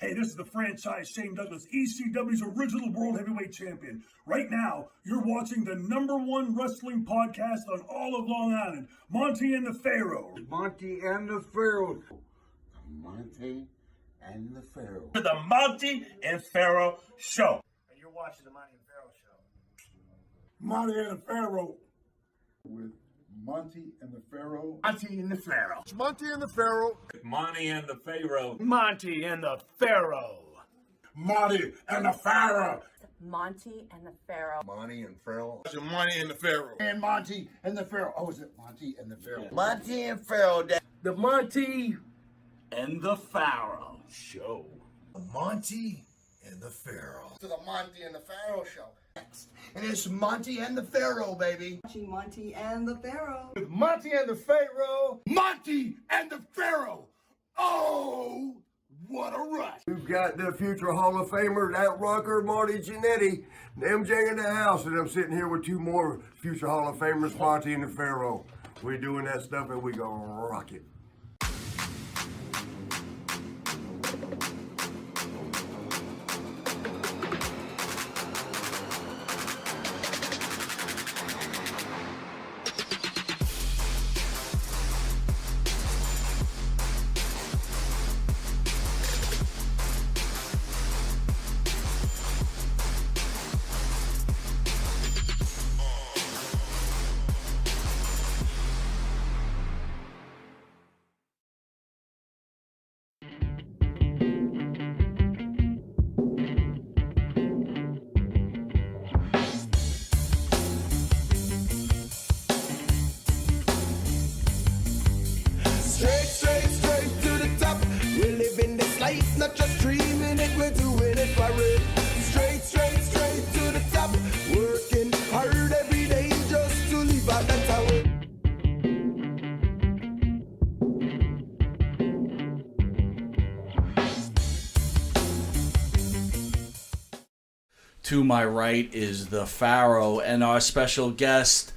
Hey, this is the franchise Shane Douglas, ECW's original World Heavyweight Champion. Right now, you're watching the #1 wrestling podcast on all of Long Island, Monty and the Pharaoh. Monty and the Pharaoh. Monty and the Pharaoh. To the Monty and Pharaoh Show. And you're watching the Monty and Pharaoh Show. Monty and the Pharaoh. With Monty and the Pharaoh. Monty and the Pharaoh. Monty and the Pharaoh. Monty and the Pharaoh. Monty and the Pharaoh. Monty and the Pharaoh. Monty and the Pharaoh. Monty and Pharaoh. Monty and the Pharaoh. And Monty and the Pharaoh. Oh, is it Monty and the Pharaoh? Monty and Pharaoh. The Monty and the Pharaoh Show. Monty and the Pharaoh. To the Monty and the Pharaoh Show. And it's Monty and the Pharaoh, baby. Watching Monty and the Pharaoh. With Monty and the Pharaoh. Monty and the Pharaoh. Oh, what a rush. We've got the future Hall of Famers, Out Rucker, Marty Jannetty, and MJ in the house, and I'm sitting here with two more future Hall of Famers, Monty and the Pharaoh. We're doing that stuff and we gonna rock it. Straight to the top. We're living this life, not just dreaming it, we're doing it for real. Straight to the top. Working hard every day just to leave out that tower. To my right is the Pharaoh and our special guest,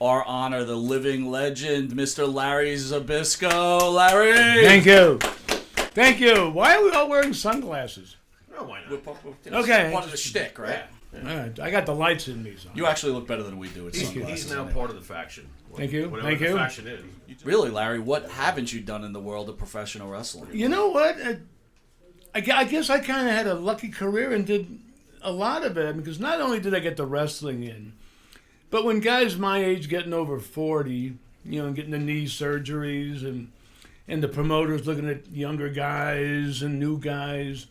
our honor, the living legend, Mr. Larry Zbyszko. Larry! Thank you. Thank you. Why are we all wearing sunglasses? Oh, why not? Okay. Part of the shtick, right? All right. I got the lights in me. So. You actually look better than we do with sunglasses. He's now part of the faction. Thank you. Whatever Thank the you. faction is. Really, Larry, what haven't you done in the world of professional wrestling? You know what? I guess I kind of had a lucky career and did a lot of it, because not only did I get the wrestling in, but when guys my age getting over 40, and getting the knee surgeries and the promoters looking at younger guys and new guys,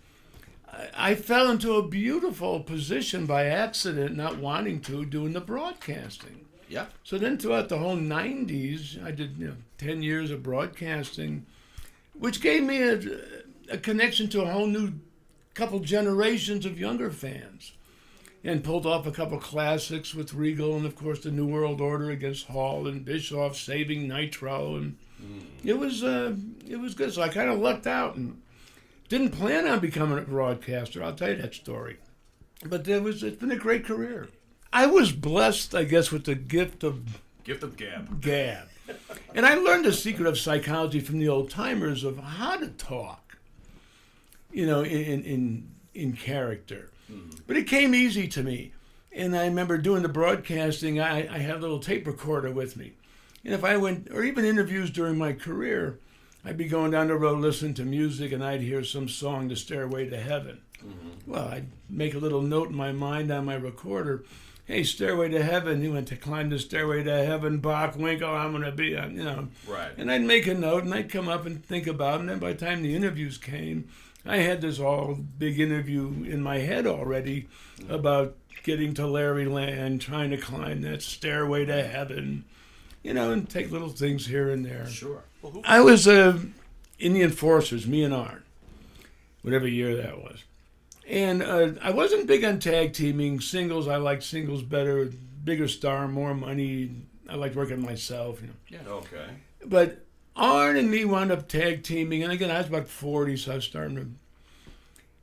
I fell into a beautiful position by accident, not wanting to, doing the broadcasting. Yeah. So then throughout the whole 90s, I did 10 years of broadcasting, which gave me a connection to a whole new couple generations of younger fans, and pulled off a couple classics with Regal and, of course, the New World Order against Hall and Bischoff, saving Nitro, and it was good. So I kind of lucked out and didn't plan on becoming a broadcaster. I'll tell you that story. But it's been a great career. I was blessed, I guess, with the gift of gab. And I learned the secret of psychology from the old timers of how to talk, in character. But it came easy to me. And I remember doing the broadcasting, I had a little tape recorder with me. And if I went, or even interviews during my career, I'd be going down the road listening to music and I'd hear some song, The Stairway to Heaven. Well, I'd make a little note in my mind on my recorder. Hey, Stairway to Heaven, you went to climb the Stairway to Heaven, Bach, Winkle, I'm going to be on, Right. And I'd make a note and I'd come up and think about it. And then by the time the interviews came, I had this all big interview in my head already about getting to Larry Land, trying to climb that Stairway to Heaven, and take little things here and there. Sure. Well, I was Indian Forces, me and Arn, whatever year that was. And I wasn't big on tag teaming. Singles, I liked singles better. Bigger star, more money. I liked working myself. Yeah. Okay. But Arn and me wound up tag teaming. And again, I was about 40, so I was starting to...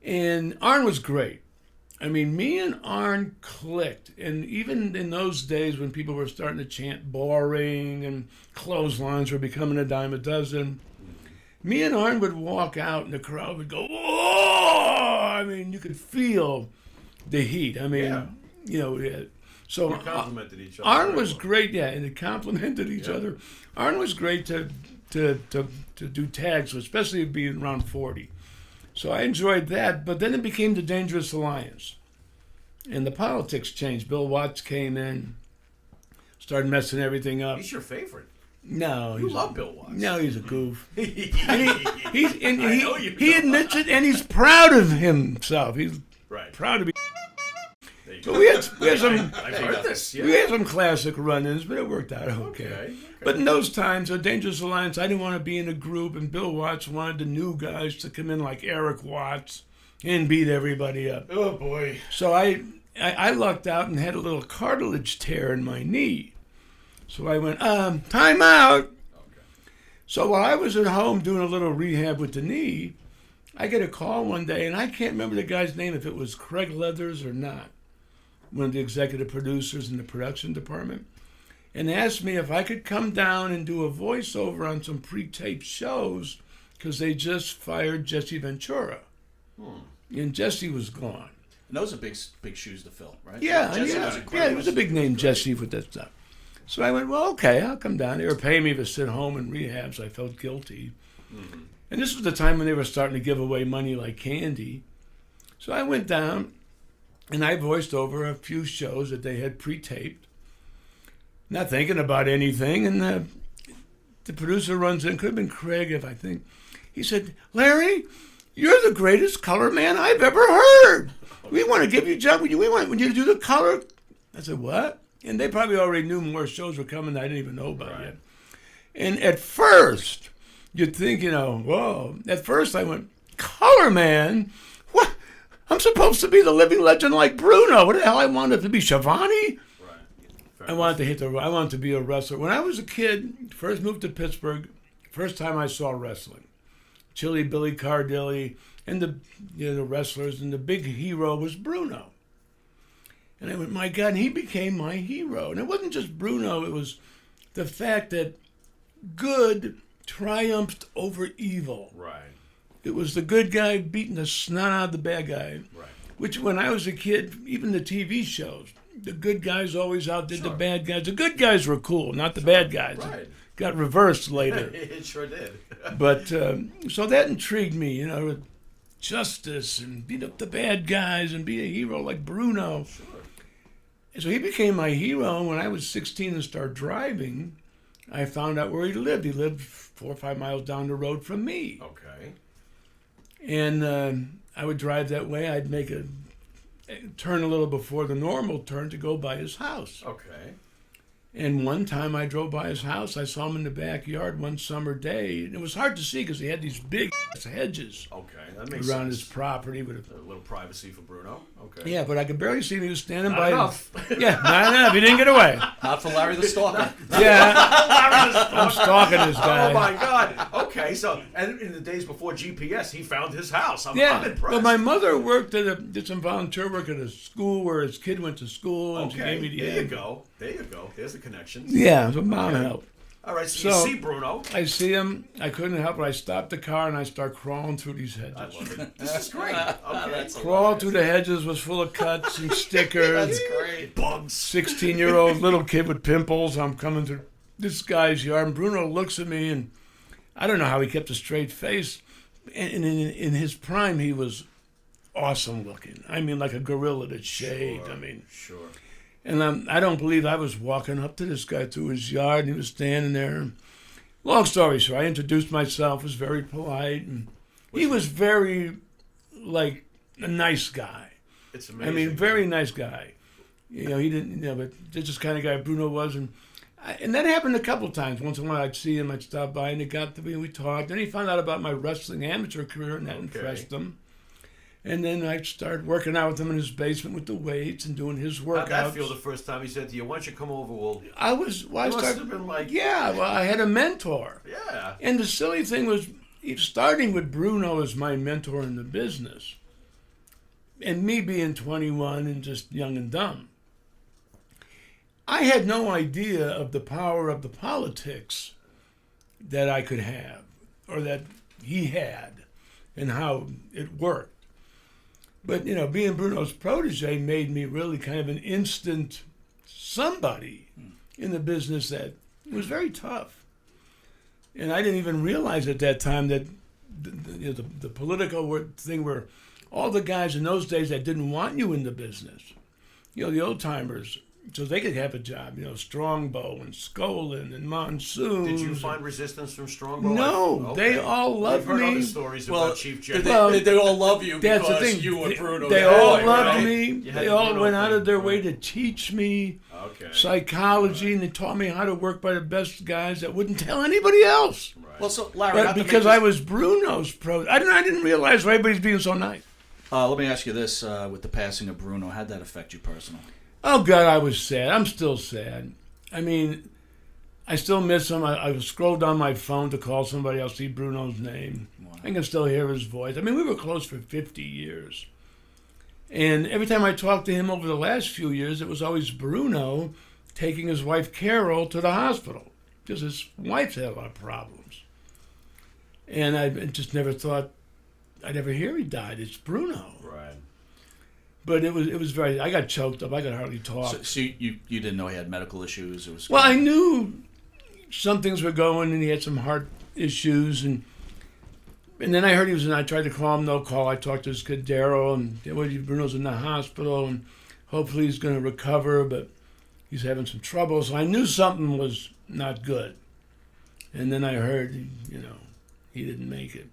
And Arn was great. I mean, me and Arn clicked. And even in those days when people were starting to chant boring and clotheslines were becoming a dime a dozen, me and Arn would walk out and the crowd would go, "Whoa!" I mean, you could feel the heat. I mean, you know, so We complimented each other. Arn very was well. great, yeah, and they complimented each other. Arn was great to do tags, especially being around 40. So I enjoyed that, but then it became the Dangerous Alliance. And the politics changed. Bill Watts came in, started messing everything up. He's your favorite. No, You love Bill Watts. No, he's a goof. I know you he don't. admits it, and he's proud of himself. He's Right. proud to be. There you So go. we had some I've heard this. Yeah. we had some classic run-ins, but it worked out okay. Okay. But in those times, a Dangerous Alliance, I didn't want to be in a group, and Bill Watts wanted the new guys to come in like Eric Watts and beat everybody up. Oh boy. So I lucked out and had a little cartilage tear in my knee. So I went, time out. So while I was at home doing a little rehab with the knee, I get a call one day, and I can't remember the guy's name, if it was Craig Leathers or not, one of the executive producers in the production department, and asked me if I could come down and do a voiceover on some pre-taped shows because they just fired Jesse Ventura. And Jesse was gone. And those are big shoes to fill, right? Yeah, Jesse yeah, was yeah. incredible. He was a big name, Jesse, with that stuff. So I went, well, okay, I'll come down. They were paying me to sit home in rehab, so I felt guilty. Mm-hmm. And this was the time when they were starting to give away money like candy. So I went down, and I voiced over a few shows that they had pre-taped, not thinking about anything. And the producer runs in, could have been Craig, if I think. He said, Larry, you're the greatest color man I've ever heard. We want to give you a job. We want you to do the color. I said, what? And they probably already knew more shows were coming that I didn't even know about yet. And at first, you'd think, whoa. At first I went, color man? What? I'm supposed to be the living legend like Bruno. What the hell? I wanted to be Shivani? I wanted to be a wrestler. When I was a kid, first moved to Pittsburgh, first time I saw wrestling. Chili Billy Cardilli and the wrestlers, and the big hero was Bruno. And I went, my God, and he became my hero. And it wasn't just Bruno, it was the fact that good triumphed over evil. Right. It was the good guy beating the snot out of the bad guy. Right. Which, when I was a kid, even the TV shows, the good guys always outdid the bad guys. The good guys were cool, not the bad guys. Right. It got reversed later. It sure did. But, so that intrigued me, justice and beat up the bad guys and be a hero like Bruno. Sure. And so he became my hero. And when I was 16 and started driving, I found out where he lived. He lived 4 or 5 miles down the road from me. Okay. And I would drive that way. I'd make a turn a little before the normal turn to go by his house. Okay. And one time I drove by his house. I saw him in the backyard one summer day. And it was hard to see because he had these big hedges Okay. That makes around sense. his property. With A little privacy for Bruno. Okay. yeah, but I could barely see him. He was standing Not by. enough. Yeah, not enough. He didn't get away. Not for Larry the Stalker. Yeah, I'm stalking this guy. Oh my God. Okay. So, and in the days before GPS, he found his house. I'm Yeah, impressed. well, my mother worked did some volunteer work at a school where his kid went to school, and she Okay. gave me the There you ad. go. There you go. There's the connections. Yeah, so mom Okay. helped. All right. So, So- you see Bruno. I see him. I couldn't help it. I stopped the car and I start crawling through these hedges. I love it. This is great. Okay. Crawl through the hedges was full of cuts and stickers. That's great. Bugs. 16-year-old little kid with pimples. I'm coming through this guy's yard, and Bruno looks at me, and I don't know how he kept a straight face. And in his prime, he was awesome looking. I mean, like a gorilla that shaved. Sure. I mean, Sure. and I don't believe I was walking up to this guy through his yard, and he was standing there. Long story short, I introduced myself, was very polite, and he was very, like, a nice guy. It's amazing. I mean, very nice guy. He didn't, but that's just the kind of guy Bruno was. And that happened a couple of times. Once in a while, I'd see him, I'd stop by, and it got to be, we talked. Then he found out about my wrestling amateur career, and that impressed him. And then I started working out with him in his basement with the weights and doing his workouts. How'd that feel the first time he said to you, why don't you come over? I must have been like... Yeah, well, I had a mentor. Yeah. And the silly thing was, starting with Bruno as my mentor in the business, and me being 21 and just young and dumb, I had no idea of the power of the politics that I could have, or that he had and how it worked. But, being Bruno's protege made me really kind of an instant somebody in the business that was very tough. And I didn't even realize at that time that the political thing where all the guys in those days that didn't want you in the business, the old timers, so they could have a job, Strongbow and Skolin and Monsoon. Did you find resistance from Strongbow? No, they all loved We've me. heard other stories about Chief General. They all love you That's the because thing. you and Bruno. They got all along, loved right? me. They all went out of their way to teach me psychology, and they taught me how to work by the best guys that wouldn't tell anybody else. Well, so Larry, But because I was Bruno's I didn't realize everybody's being so nice. let me ask you this: with the passing of Bruno, how'd that affect you personally? Oh, God, I was sad. I'm still sad. I mean, I still miss him. I scroll down my phone to call somebody. I'll see Bruno's name. Wow. I can still hear his voice. I mean, we were close for 50 years. And every time I talked to him over the last few years, it was always Bruno taking his wife, Carol, to the hospital because his wife's had a lot of problems. And I just never thought I'd ever hear he died. It's Bruno. Right. But it was very. I got choked up. I could hardly talk. So you didn't know he had medical issues? It was Well, I knew some things were going, and he had some heart issues, and then I heard he was. And I tried to call him. No call. I talked to his kid Daryl, and Bruno's in the hospital, and hopefully he's going to recover, but he's having some trouble. So I knew something was not good. And then I heard, he didn't make it.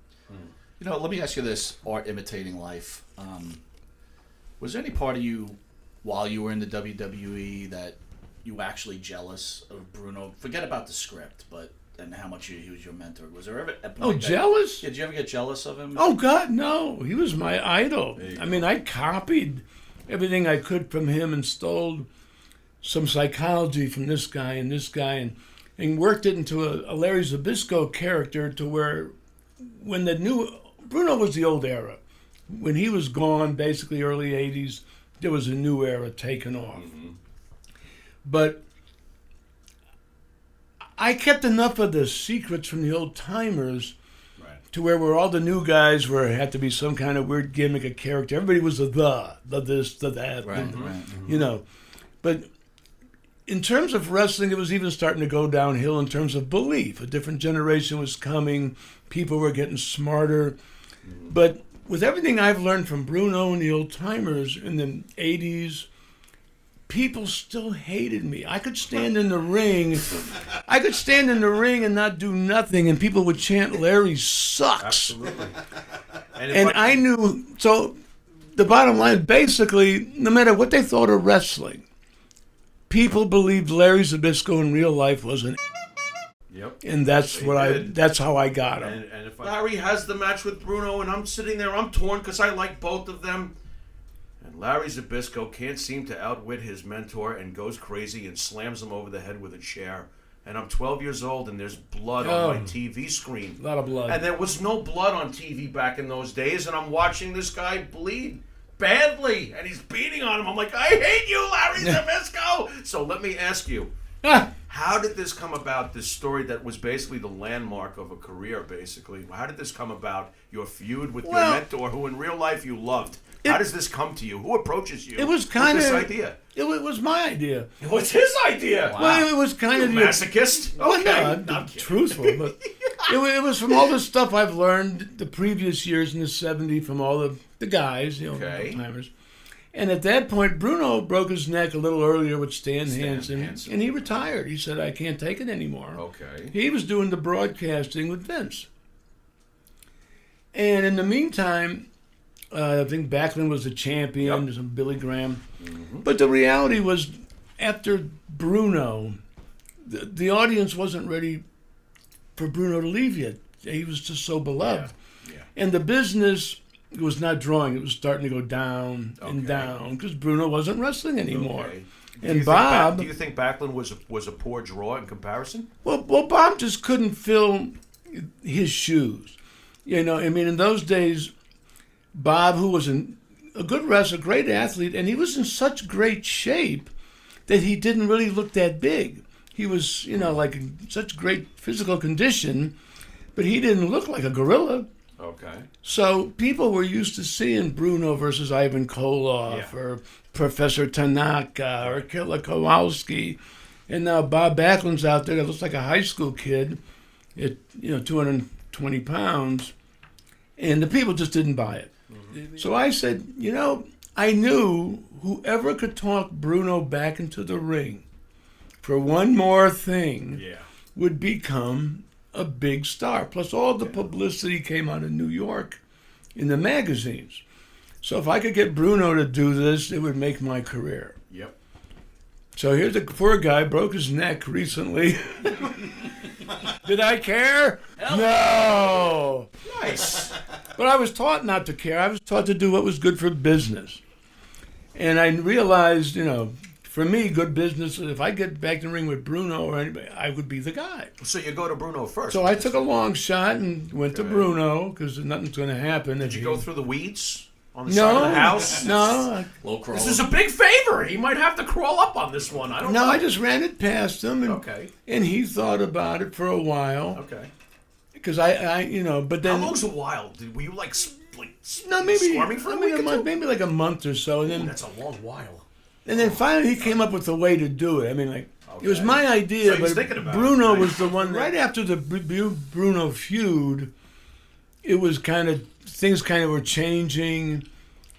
Let me ask you this: art imitating life. Was there any part of you, while you were in the WWE, that you were actually jealous of Bruno? Forget about the script, and how much he was your mentor. Was there ever a point jealous? Did you ever get jealous of him? Oh, God, no. He was my idol. I mean, I copied everything I could from him and stole some psychology from this guy and worked it into a Larry Zbyszko character to where when Bruno was the old era. When he was gone, basically early 80s, there was a new era taken off. Mm-hmm. But I kept enough of the secrets from the old timers to where all the new guys had to be some kind of weird gimmick, a character. Everybody was the this, the that. But in terms of wrestling, it was even starting to go downhill in terms of belief. A different generation was coming. People were getting smarter. Mm-hmm. But with everything I've learned from Bruno and the old timers in the 80s, people still hated me. I could stand in the ring. And not do nothing, and people would chant, "Larry sucks." Absolutely. And I knew. So the bottom line, basically, no matter what they thought of wrestling, people believed Larry Zbyszko in real life was an. Yep. And that's how I got him. And if Larry has the match with Bruno, and I'm sitting there, I'm torn because I like both of them. And Larry Zbyszko can't seem to outwit his mentor and goes crazy and slams him over the head with a chair. And I'm 12 years old, and there's blood on my TV screen. A lot of blood. And there was no blood on TV back in those days, and I'm watching this guy bleed badly, and he's beating on him. I'm like, I hate you, Larry Zbyszko! So let me ask you, how did this come about, this story that was basically the landmark of a career, basically? How did this come about, your feud with your mentor, who in real life you loved? How does this come to you? Who approaches you? It was kind of this idea. It was my idea. It was his idea. Wow. Well, it was kind of masochist. Well, okay, no, truthful, but it was from all the stuff I've learned the previous years in the '70s from all the guys, the timers. And at that point, Bruno broke his neck a little earlier with Stan Hansen, and he retired. He said, "I can't take it anymore." Okay. He was doing the broadcasting with Vince, and in the meantime. I think Backlund was the champion. There's some Billy Graham. Mm-hmm. But the reality was, after Bruno, the audience wasn't ready for Bruno to leave yet. He was just so beloved. Yeah. Yeah. And the business was not drawing. It was starting to go down and down because Bruno wasn't wrestling anymore. Okay. And Bob... do you think Backlund was a poor draw in comparison? Well, Bob just couldn't fill his shoes. I mean, in those days... Bob, who was a good wrestler, great athlete, and he was in such great shape that he didn't really look that big. He was, like in such great physical condition, but he didn't look like a gorilla. Okay. So people were used to seeing Bruno versus Ivan Koloff or Professor Tanaka or Killer Kowalski. And now Bob Backlund's out there that looks like a high school kid at 220 pounds. And the people just didn't buy it. So I said, I knew whoever could talk Bruno back into the ring for one more thing would become a big star. Plus all the publicity came out of New York in the magazines. So if I could get Bruno to do this, it would make my career. Yep. So here's a poor guy, broke his neck recently. Did I care? No. Nice. But I was taught not to care. I was taught to do what was good for business. And I realized, for me, good business, if I get back in the ring with Bruno or anybody, I would be the guy. So you go to Bruno first. So I took a long shot and went to Bruno because nothing's going to happen. Did you go through the weeds on the side of the house? No. Low crawl. This is a big favor. He might have to crawl up on this one. I don't know. No, I just ran it past him. And, Okay. And he thought about it for a while. Okay. Because but then... How long's a while? Were you No, maybe squirming for a week or two? maybe like a month or so, and then That's a long while. and then finally he came up with a way to do it. I mean, it was my idea, So he was but thinking about Bruno it. was the one. Right after the Bruno feud, it was things were changing,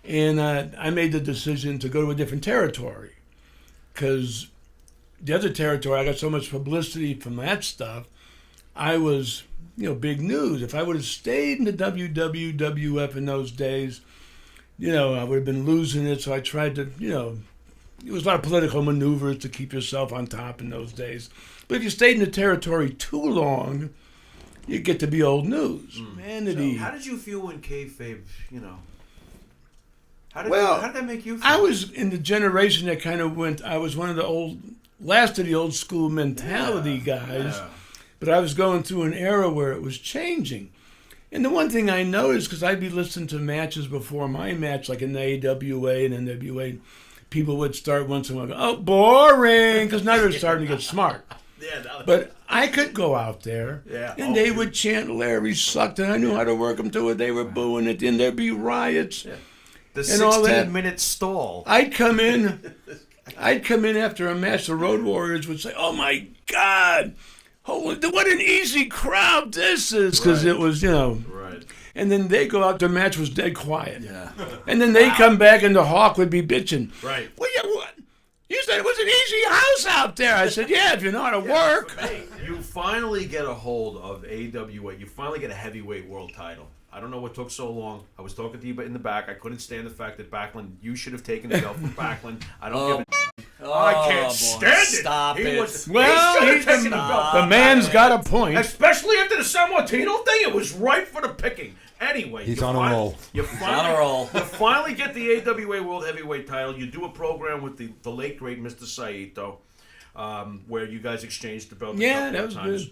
and I made the decision to go to a different territory because the other territory I got so much publicity from that stuff. I was. Big news. If I would have stayed in the WWF in those days, I would have been losing it. So I tried to, it was a lot of political maneuvers to keep yourself on top in those days. But if you stayed in the territory too long, you get to be old news. Vanity. So how did you feel when kayfabe, how did that make you feel? I was in the generation that kind of went, I was one of the last of the old school mentality guys. Yeah. But I was going through an era where it was changing. And the one thing I noticed, because I'd be listening to matches before my match, like in the AWA and NWA, people would start once in a while, oh, boring, because now they're starting to get smart. But I could go out there, and they would chant Larry sucked, and I knew how to work them to it. They were booing it, and there'd be riots. Yeah. The and all that. 16-minute stall. I'd come in after a match, the Road Warriors would say, oh, my God. Oh, what an easy crowd this is, because it was, Right. And then they go out, the match was dead quiet. Yeah. And then they come back and the Hawk would be bitching. Right. Well, you said it was an easy house out there. I said, yeah, if you know how to work. You finally get a hold of AWA. You finally get a heavyweight world title. I don't know what took so long. I was talking to you in the back. I couldn't stand the fact that Backlund, you should have taken the belt from Backlund. I don't give a I can't stand it. Stop it. He should have taken the belt. The man's got a point. Especially after the San Martino thing, it was right for the picking. Anyway, He's on a roll. You finally get the AWA World Heavyweight title. You do a program with the late great Mr. Saito, where you guys exchanged the belt. Yeah, that was times.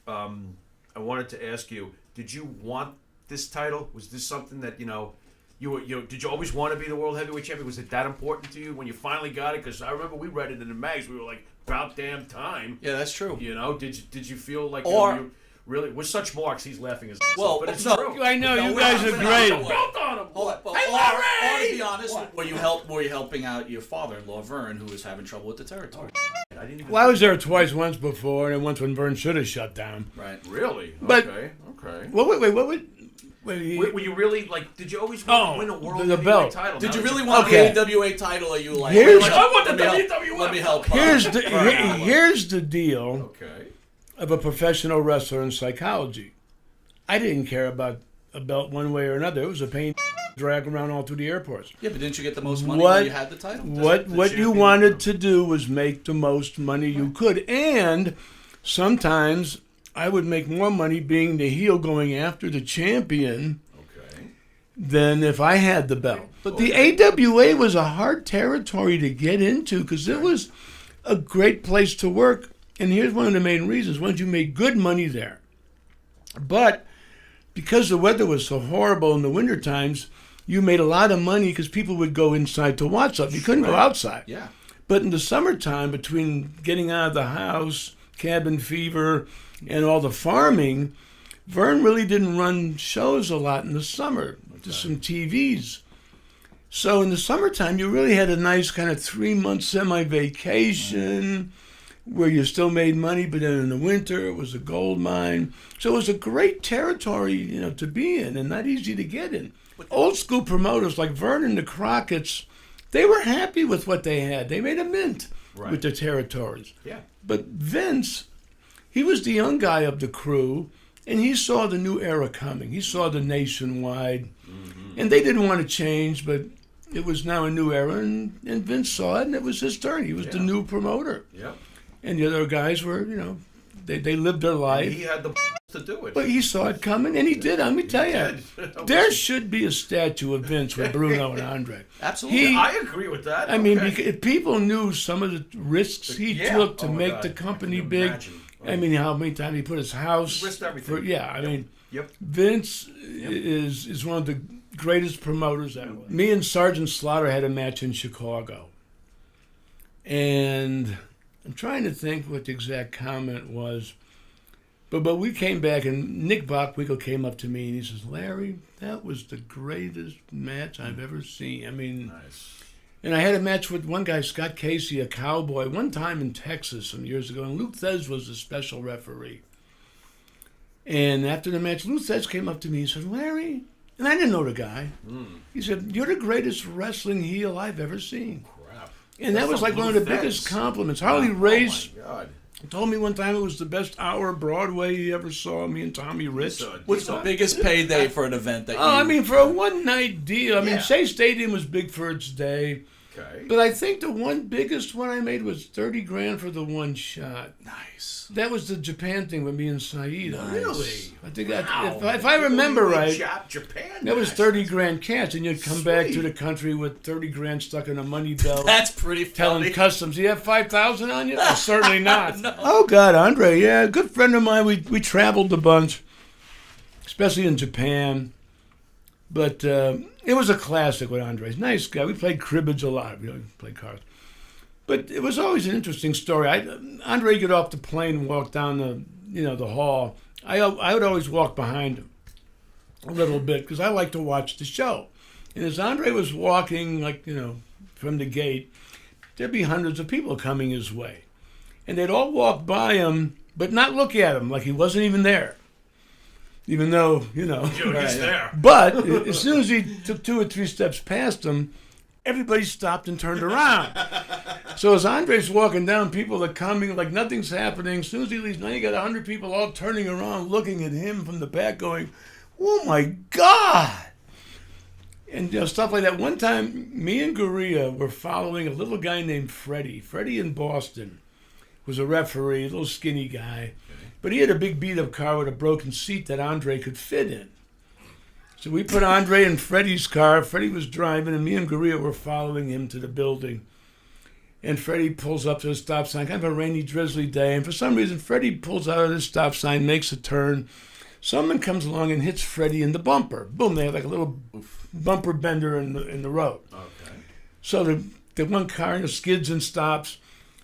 good. I wanted to ask you: did you want this title? Was this something that did you always want to be the World Heavyweight Champion? Was it that important to you when you finally got it? Because I remember we read it in the mags. We were like, about damn time. Yeah, that's true. Did you feel like Or really with such marks? He's laughing his well, but it's no, true. I know, you guys are great. Belt on him. Hold on. Well, Hey, or Larry! to be honest, were you helping out your father-in-law Vern, who was having trouble with the territory? I didn't even. Well, I was there once before, and once when Vern should have shut down. Right. Really? But- Okay. Well, were you really like? Did you always want to win a world the heavyweight belt. title? Did Now you that really want Okay. the AWA title? Or are you like, Here's- I want the let me WWF. Let me help. here's the deal Okay. of a professional wrestler in psychology. I didn't care about a belt one way or another. It was a pain drag around all through the airports. Yeah, but didn't you get the most money when you had the title? What you champion. wanted to do was make the most money you could, and sometimes I would make more money being the heel going after the champion Okay. than if I had the belt. But the AWA was a hard territory to get into because it was a great place to work. And here's one of the main reasons. Once you made good money there. But because the weather was so horrible in the winter times, you made a lot of money because people would go inside to watch something. You couldn't go outside. Yeah. But in the summertime, between getting out of the house, cabin fever, and all the farming, Vern really didn't run shows a lot in the summer, just some TVs. So in the summertime, you really had a nice kind of 3-month semi-vacation where you still made money, but then in the winter it was a gold mine. So it was a great territory, to be in and not easy to get in. Old school promoters like Vern and the Crockett's, they were happy with what they had. They made a mint with their territories. Yeah. But Vince, he was the young guy of the crew, and he saw the new era coming. He saw the nationwide. And they didn't want to change, but it was now a new era, and Vince saw it, and it was his turn. He was the new promoter. Yep. And the other guys were, they lived their life. He had the to do it. But he saw it coming, and he did. Let me tell you, there should be a statue of Vince with Bruno and Andre. Absolutely. I agree with that. I mean, if people knew some of the risks he took to make the company big, I mean, how many times he put his house. He risked everything. I mean, Vince is one of the greatest promoters ever. Me and Sergeant Slaughter had a match in Chicago. And I'm trying to think what the exact comment was. But we came back, and Nick Bockwinkel came up to me, and he says, Larry, that was the greatest match I've ever seen. I mean, and I had a match with one guy, Scott Casey, a cowboy, one time in Texas some years ago, and Luke Thez was the special referee. And after the match, Luke Thez came up to me and said, Larry, and I didn't know the guy. He said, you're the greatest wrestling heel I've ever seen. Crap. And that was like one of the biggest compliments. Harley Race told me one time it was the best hour of Broadway he ever saw, me and Tommy Rich. What's the biggest payday for an event that I mean, for a one-night deal. I mean, Shea Stadium was big for its day. Okay. But I think the biggest one I made was $30,000 for the one shot. Nice. That was the Japan thing with me and Saeed. Nice. Really? I think if I remember right, Japan that was $30,000 cash, and you'd come back to the country with $30,000 stuck in a money belt. That's pretty funny. Telling customs, you have $5,000 on you? No, certainly not. No. Oh God, Andre, a good friend of mine. We traveled a bunch, especially in Japan. But it was a classic with Andre. Nice guy. We played cribbage a lot. We played cards. But it was always an interesting story. Andre would get off the plane and walk down the hall. I would always walk behind him a little bit because I like to watch the show. And as Andre was walking, from the gate, there'd be hundreds of people coming his way. And they'd all walk by him, but not look at him like he wasn't even there. Even though, he's there. But as soon as he took 2 or 3 steps past him, everybody stopped and turned around. So as Andre's walking down, people are coming like nothing's happening. As soon as he leaves, now you got 100 people all turning around, looking at him from the back going, oh my God. And stuff like that. One time, me and Gurria were following a little guy named Freddie. Freddie in Boston was a referee, a little skinny guy. But he had a big beat-up car with a broken seat that Andre could fit in. So we put Andre in Freddie's car. Freddie was driving, and me and Gurria were following him to the building. And Freddie pulls up to the stop sign, kind of a rainy, drizzly day. And for some reason, Freddie pulls out of the stop sign, makes a turn. Someone comes along and hits Freddie in the bumper. Boom, they have like a little bumper bender in the road. Okay. So the one car skids and stops.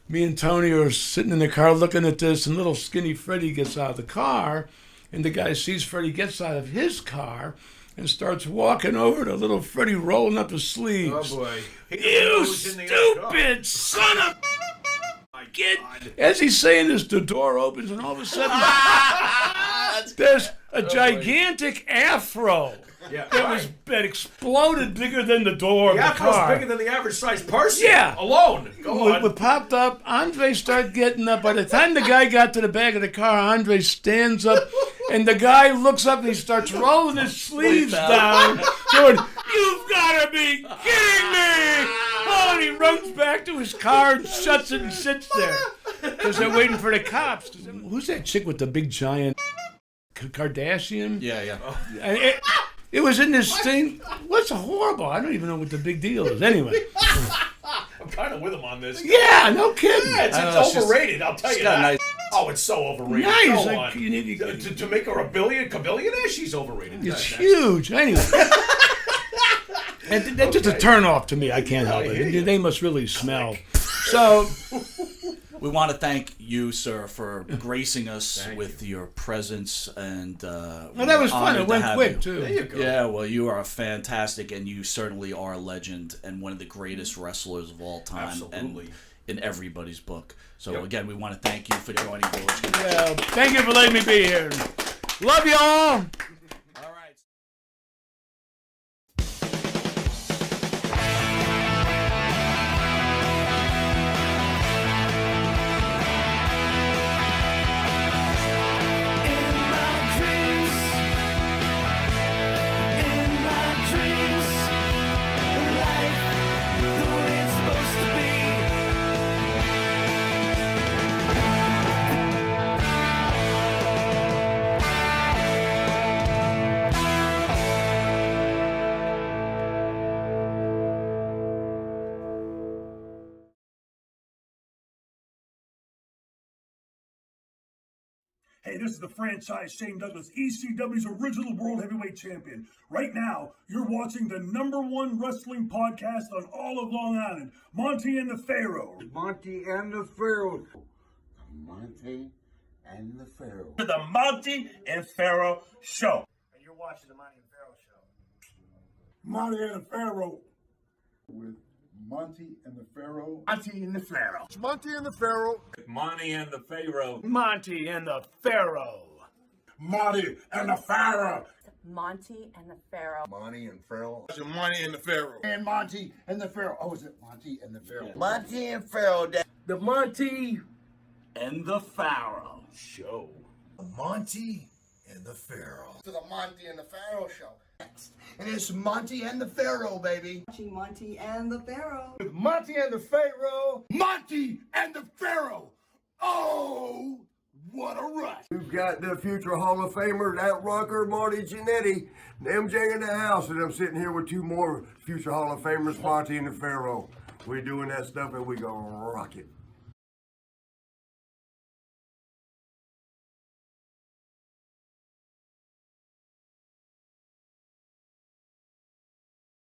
Me and Tony are sitting in the car looking at this, and little skinny Freddie gets out of the car, and the guy sees Freddie gets out of his car and starts walking over to little Freddie, rolling up his sleeves. Oh, boy. You stupid son of a kid. As he's saying this, the door opens, and all of a sudden, there's a gigantic afro. Yeah, that exploded bigger than the door of the afro's car. bigger than the average sized person. Yeah. Alone. Go on. We popped up. Andre started getting up. By the time the guy got to the back of the car, Andre stands up, and the guy looks up and he starts rolling his sleeves down, going, "You've got to be kidding me!" Oh, and he runs back to his car and shuts it and sits there because they're waiting for the cops. Who's that chick with the big giant Kardashian? Yeah. It was in this thing. What's horrible? I don't even know what the big deal is. Anyway. I'm kind of with him on this. Yeah, no kidding. Yeah, it's overrated, I'll tell you that. Nice. Oh, it's so overrated. Nice. Go on. You need to make her a billionaire, she's overrated. It's huge. Anyway. And that's just a turn off to me. I can't help it. They must really smell. So We want to thank you, sir, for gracing us with your presence, and well, that was fun. It went quick too. There you go. Yeah, well, you are fantastic, and you certainly are a legend and one of the greatest wrestlers of all time. Absolutely. And in everybody's book. So again, we want to thank you for joining Village. Well, thank you for letting me be here. Love you all. All right. Hey, this is the franchise Shane Douglas, ECW's original World Heavyweight Champion. Right now, you're watching the #1 wrestling podcast on all of Long Island, Monty and the Pharaoh. Monty and the Pharaoh. Monty and the Pharaoh. To the Monty and Pharaoh Show. And you're watching the Monty and Pharaoh show. Monty and the Pharaoh. With Monty and the Pharaoh. Monty and the Pharaoh. Monty and the Pharaoh. Monty and the Pharaoh. Monty and the Pharaoh. Monty and the Pharaoh. Monty and the Pharaoh. Monty and Pharaoh. Monty and the Pharaoh. And Monty and the Pharaoh. Oh, is it Monty and the Pharaoh? Monty and Pharaoh. The Monty and the Pharaoh Show. Monty and the Pharaoh. To the Monty and the Pharaoh show. And it's Monty and the Pharaoh, baby. Watching Monty and the Pharaoh. With Monty and the Pharaoh. Monty and the Pharaoh. Oh, what a rush. We've got the future Hall of Famer, that rocker, Marty Jannetty, and MJ in the house, and I'm sitting here with two more future Hall of Famers, Monty and the Pharaoh. We're doing that stuff and we gonna rock it.